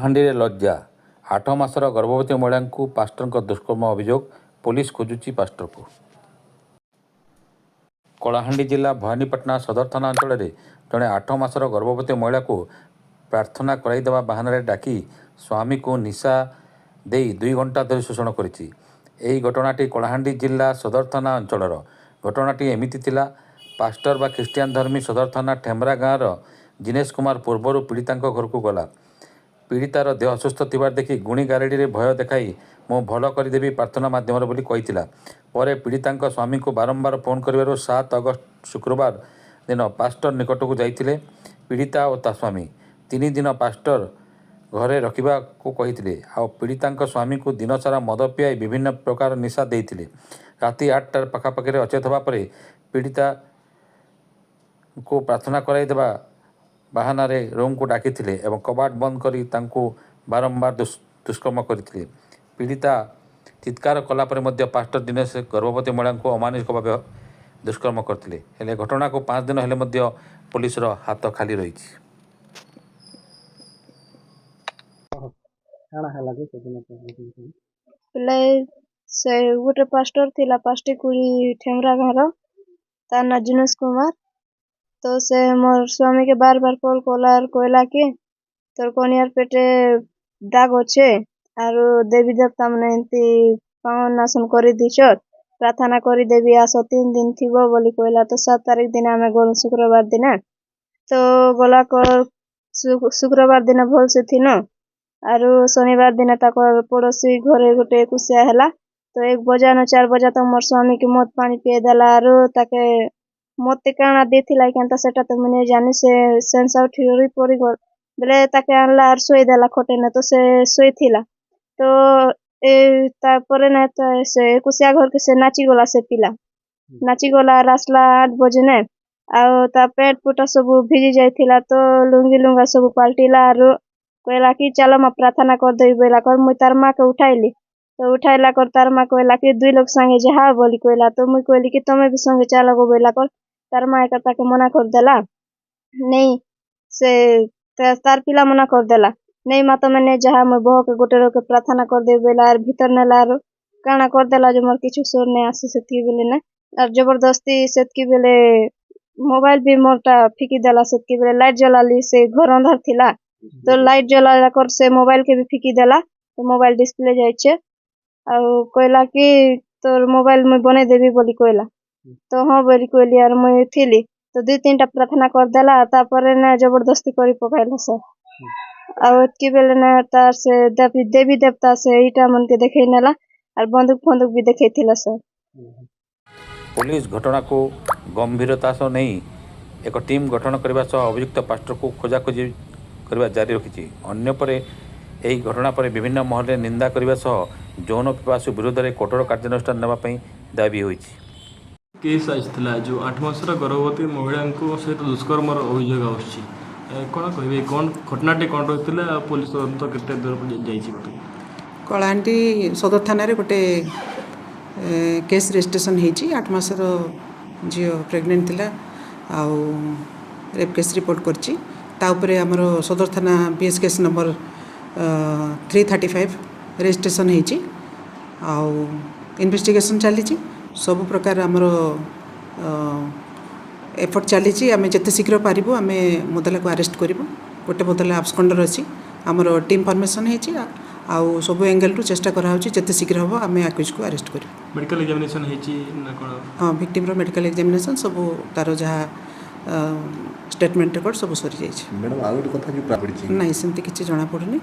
କଳାହାଣ୍ଡିରେ ଲଜ୍ଜା 8 ମାସର ଗର୍ଭବତୀ ମହିଳାଙ୍କୁ ପାଷ୍ଟରଙ୍କ ଦୁଷ୍କର୍ମ ଅଭିଯୋଗ ପୋଲିସ ଖୋଜୁଛି ପାଷ୍ଟରକୁ। କଳାହାଣ୍ଡି ଜିଲ୍ଲା ଭବାନୀପାଟଣା ସଦର ଥାନା ଅଞ୍ଚଳରେ ଜଣେ 8 ମାସର ଗର୍ଭବତୀ ମହିଳାକୁ ପ୍ରାର୍ଥନା କରାଇଦେବା ବାହାନାରେ ଡାକି ସ୍ୱାମୀକୁ ନିଶା ଦେଇ 2 ଘଣ୍ଟା ଧରି ଶୋଷଣ କରିଛି। ଏହି ଘଟଣାଟି କଳାହାଣ୍ଡି ଜିଲ୍ଲା ସଦର ଥାନା ଅଞ୍ଚଳର। ଘଟଣାଟି ଏମିତି ଥିଲା, ପାଷ୍ଟର ବା ଖ୍ରୀଷ୍ଟିଆନ ଧର୍ମୀ ସଦର ଥାନା ଠେମ୍ରା ଗାଁର ଜିନେଶ କୁମାର ପୂର୍ବରୁ ପୀଡ଼ିତାଙ୍କ ଘରକୁ ଗଲା। ପୀଡ଼ିତାର ଦେହ ଅସୁସ୍ଥ ଥିବାର ଦେଖି ଗୁଣି ଗାରେଡ଼ିରେ ଭୟ ଦେଖାଇ ମୁଁ ଭଲ କରିଦେବି ପ୍ରାର୍ଥନା ମାଧ୍ୟମରେ ବୋଲି କହିଥିଲା। ପରେ ପୀଡ଼ିତାଙ୍କ ସ୍ୱାମୀଙ୍କୁ ବାରମ୍ବାର ଫୋନ୍ କରିବାରୁ 7 ଅଗଷ୍ଟ ଶୁକ୍ରବାର ଦିନ ପାଷ୍ଟର ନିକଟକୁ ଯାଇଥିଲେ ପୀଡ଼ିତା ଓ ତା ସ୍ୱାମୀ। 3 ଦିନ ପାଷ୍ଟର ଘରେ ରଖିବାକୁ କହିଥିଲେ ଆଉ ପୀଡ଼ିତାଙ୍କ ସ୍ୱାମୀଙ୍କୁ ଦିନସାରା ମଦ ପିଆଇ ବିଭିନ୍ନ ପ୍ରକାର ନିଶା ଦେଇଥିଲେ। ରାତି 8ଟା ପାଖାପାଖିରେ ଅଚେତ ହେବା ପରେ ପୀଡ଼ିତାଙ୍କୁ ପ୍ରାର୍ଥନା କରାଇଦେବା ବାହାନାରେ ରୁମ୍କୁ ଡାକିଥିଲେ ଏବଂ କବାଟ ବନ୍ଦ କରି ତାଙ୍କୁ ବାରମ୍ବାର ଦୁଷ୍କର୍ମ କରିଥିଲେ। ପୀଡ଼ିତା ଚିତ୍କାର କଲା ପରେ ମଧ୍ୟ ପାଷ୍ଟର ଦିନେଶ ଗର୍ଭବତୀ ମହିଳାଙ୍କୁ ଅମାନୁଷିକ ଭାବେ ଦୁଷ୍କର୍ମ କରିଥିଲେ। ହେଲେ ଘଟଣାକୁ 5 ଦିନ ହେଲେ ମଧ୍ୟ ପୋଲିସର ହାତ ଖାଲି ରହିଛି। ସେ ଗୋଟେ ପାଷ୍ଟର ଥିଲା ପାଷ୍ଟି କୁଡ଼ି ଠେମରା ଘର, ତାର ନା ଜିନେଶ କୁମାର। तो से मोर स्वामी के बार बार कॉल कलार कहला कि तोर कनियार पेटे दाग अच्छे आरो देवी देवता मैंने एमती पावन नाशन कर दीच प्रार्थना करी देवी आस 3 दिन थी बोली कहला। तो 7 तारीख दिन आम गल शुक्रवार दिन तो गला शुक्रवार दिन भल से थी न आरो शनिवार दिन पड़ोसी घरे गोटे कुशिया है। तो 1 बजा न 4 बजा तक मोर स्वामी के मद पानी पिए देला आरो ताके मते काना देथिला केनता सेटा तो मने जानि से सेंस आउट थ्योरी परी गल बेले ताके आनला आर सोई देला खोटे न तो से सोई थिला। तो ए तापरे न तो से कुसिया घर के से नाची गला से पिला नाची गला रासला 8 बजे ने आ ता पेट पुटा सब भिजी जाइथिला। तो लुंगी लुंगा सब पाल्टीला आरो कहला कि चलो म प्रार्थना कर देई बेला कर मुई तार मां के उठाइली। तो उठाइला कर तार मां कहला कि 2 लोग संगे जहा बोली कहला। तो मुई कहली कि तमे भी संगे चलो गो बेला कर तार माँ एक ताके मना कर देला नहीं से तार पिला मना कर देला नहीं माता मैंने जहाँ मैं बह के गोटे रोके प्रार्थना कर दे बेला आर भीतर नेला आरो काना कर देला जो मोर किछु सोर नहीं आसे सेतकी बेले ना आर जबरदस्ती सेतकी बेले मोबाइल भी मोरटा फिकी देला। सेतकी बेले लाइट जलाली से घर अंधार थिला तो लाइट जला कर से मोबाइल के भी फिकी देला। तो मोबाइल डिस्प्ले जाइछे आ कहला कि तोर मोबाइल मैं बने देबी बोली कहला। तो हाँ बोली कहली आर मुई थिली तो 2-3टा प्रार्थना कर देला तापर ना जबरदस्ती करी पकाइला सर आ की बेले ना तार से देवी देवता से ईटा मन के देखै नेला आर बंदूक भी देखैथिला सर। पुलिस घटना को गंभीरता सह नहीं एक टीम गठन करने सह अभियुक्त पास्टर को खोजाखोजी करने जारी रखी। अन्य परे यही घटना पर विभिन्न महल में निंदा करने सह यौन पिपासु विरोध में कठोर कार्यानुष्ठान नेबापई दाबी होईछि। केस आसाला जो 8 मासर गर्भवती महिला सहित दुष्कर्म अभियोग आसुच्छी कौन कहे कौन घटनाटी कौन रही है पुलिस तदंत केते दूर जाइए। कलाहांडी सदर थाना रे गोटे केस रजिस्ट्रेशन होती 8 मासर झील प्रेग्नेंट थिला आउ रेप केस रिपोर्ट करची ताऊपरे हमर सदर थाना बीएस केस नंबर 335 रजिस्ट्रेशन होती आउ इन्वेस्टिगेशन चली सब प्रकार आमर एफर्ट चली आम जिते शीघ्र पारिबु आम मुदला को अरेस्ट करूँ। गोटे मुदला आब्सकंडर अच्छी आमर टीम फॉर्मेशन होती आउ सब एंगल रु चेष्टा कराऊँ जिते शीघ्र हम आम आक्यूज को अरेस्ट करूँ। मेडिकल एग्जामिनेशन हाँ विक्टिम रो मेडिकल एग्जामिनेशन सब तार जहाँ स्टेटमेंट रिकॉर्ड सब सरी जाइए। मैडम आउ गोटे कथा जो नहीं सेमती किसी जना पड़ुनी